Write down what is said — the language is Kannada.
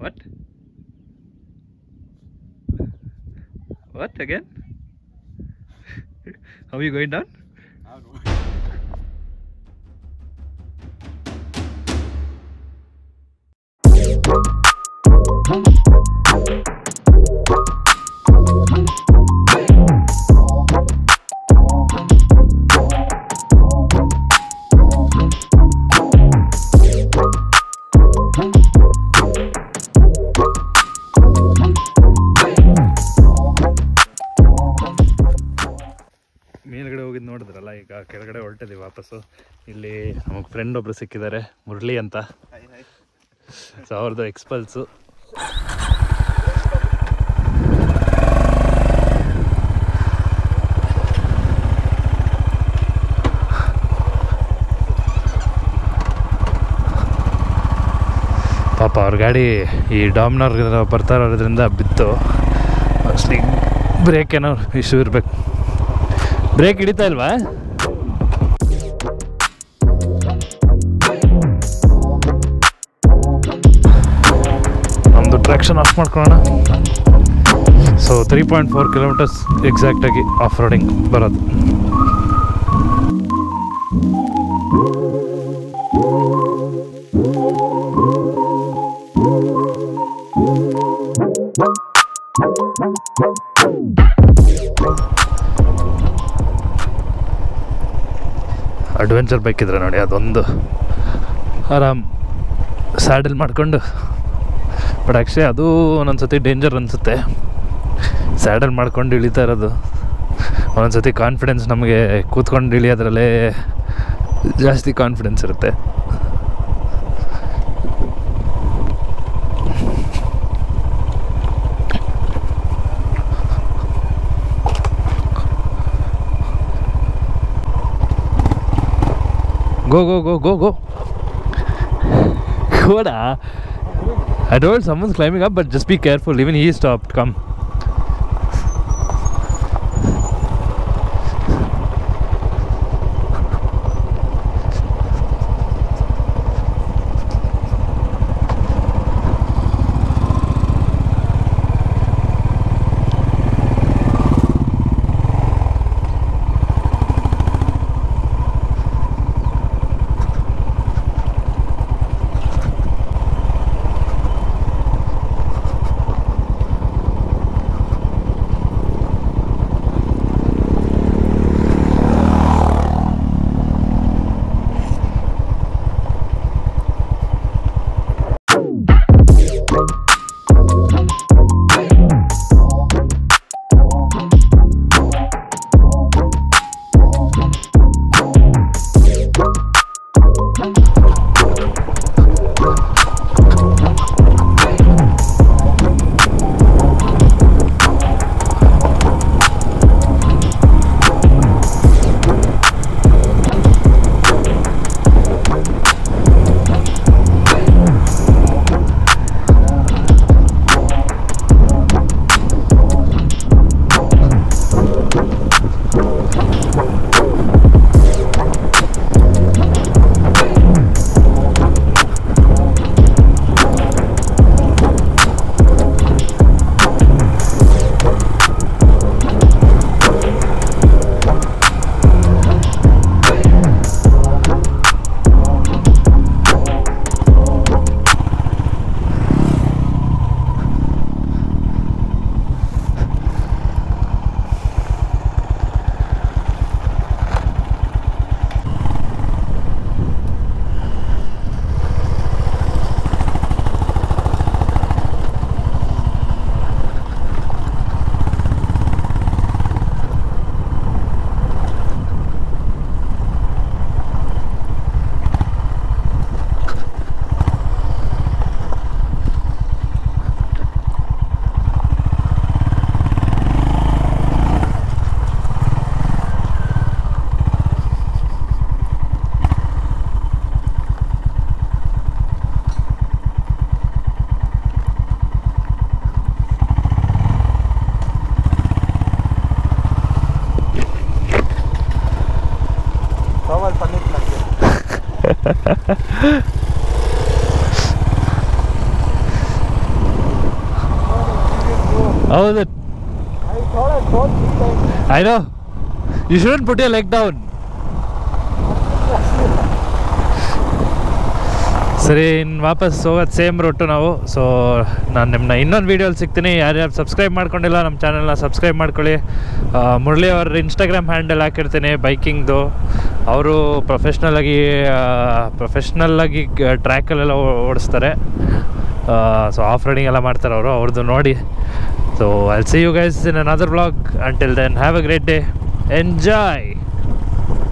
What? What again? How are you going down? ಮೇಲ್ಗಡೆ ಹೋಗಿದ್ದು ನೋಡಿದ್ರಲ್ಲ, ಈಗ ಕೆಳಗಡೆ ಹೊರಟಿದ್ದೀವಿ ವಾಪಸ್ಸು. ಇಲ್ಲಿ ನಮಗೆ ಫ್ರೆಂಡ್ ಒಬ್ರು ಸಿಕ್ಕಿದ್ದಾರೆ, ಮುರಳಿ ಅಂತ. ಸೊ ಅವ್ರದ್ದು ಎಕ್ಸ್ಪಲ್ಸು. ಪಾಪ ಅವ್ರ ಗಾಡಿ ಈ ಡಾಮ್ನರ್ ಬರ್ತಾ ಇರೋದ್ರಿಂದ ಬಿತ್ತು. ಮೋಸ್ಟ್ಲಿ ಬ್ರೇಕ್ ಏನೋ ಇಶ್ಯೂ ಇರಬೇಕು. ಬ್ರೇಕ್ ಹಿಡಿತಾ ಇಲ್ವಾ? ನಮ್ಮದು ಟ್ರ್ಯಾಕ್ಷನ್ ಆಫ್ ಮಾಡ್ಕೊಳ್ಳೋಣ. ಸೊ 3.4 ಕಿಲೋಮೀಟರ್ಸ್ ಎಕ್ಸಾಕ್ಟಾಗಿ ಆಫ್ ರೋಡಿಂಗ್ ಬರೋದು. ಅಡ್ವೆಂಚರ್ ಬೈಕ್ ಇದ್ರೆ ನೋಡಿ, ಅದೊಂದು ಆರಾಮ್ ಸ್ಯಾಡಲ್ ಮಾಡಿಕೊಂಡು. ಬಟ್ ಆ್ಯಕ್ಚುಲಿ ಅದು ಒಂದೊಂದು ಸತಿ ಡೇಂಜರ್ ಅನಿಸುತ್ತೆ ಸ್ಯಾಡಲ್ ಮಾಡ್ಕೊಂಡು ಇಳಿತಾ ಇರೋದು. ಒಂದೊಂದು ಸತಿ ಕಾನ್ಫಿಡೆನ್ಸ್ ನಮಗೆ ಕೂತ್ಕೊಂಡು ಇಳಿಯೋದ್ರಲ್ಲೇ ಜಾಸ್ತಿ ಕಾನ್ಫಿಡೆನ್ಸ್ ಇರುತ್ತೆ. Go, go, go, go, go. Goda. I told someone's climbing up, but just be careful. Even he stopped. Come. ಹೌದು. I thought I told 3 times. I know. You shouldn't put your leg down. ಸರಿ, ಇನ್ನು ವಾಪಸ್ ಹೋಗೋದು ಸೇಮ್ ರೂಟು ನಾವು. ಸೊ ನಾನು ನಿಮ್ಮನ್ನ ಇನ್ನೊಂದು ವೀಡಿಯೋಲಿ ಸಿಗ್ತೀನಿ. ಯಾರ್ಯಾರು ಸಬ್ಸ್ಕ್ರೈಬ್ ಮಾಡ್ಕೊಂಡಿಲ್ಲ ನಮ್ಮ ಚಾನಲ್ನ ಸಬ್ಸ್ಕ್ರೈಬ್ ಮಾಡ್ಕೊಳ್ಳಿ. ಮುರಳಿ ಅವ್ರ ಇನ್ಸ್ಟಾಗ್ರಾಮ್ ಹ್ಯಾಂಡಲ್ ಹಾಕಿರ್ತೀನಿ ಬೈಕಿಂಗ್ದು. ಅವರು ಪ್ರೊಫೆಷ್ನಲ್ಲಾಗಿ ಟ್ರ್ಯಾಕಲ್ಲೆಲ್ಲ ಓಡಿಸ್ತಾರೆ. ಸೊ ಆಫ್ ರೈಡಿಂಗ್ ಎಲ್ಲ ಮಾಡ್ತಾರೆ ಅವರು. ಅವ್ರದ್ದು ನೋಡಿ. So I'll see you guys in another vlog. Until then, have a great day. Enjoy.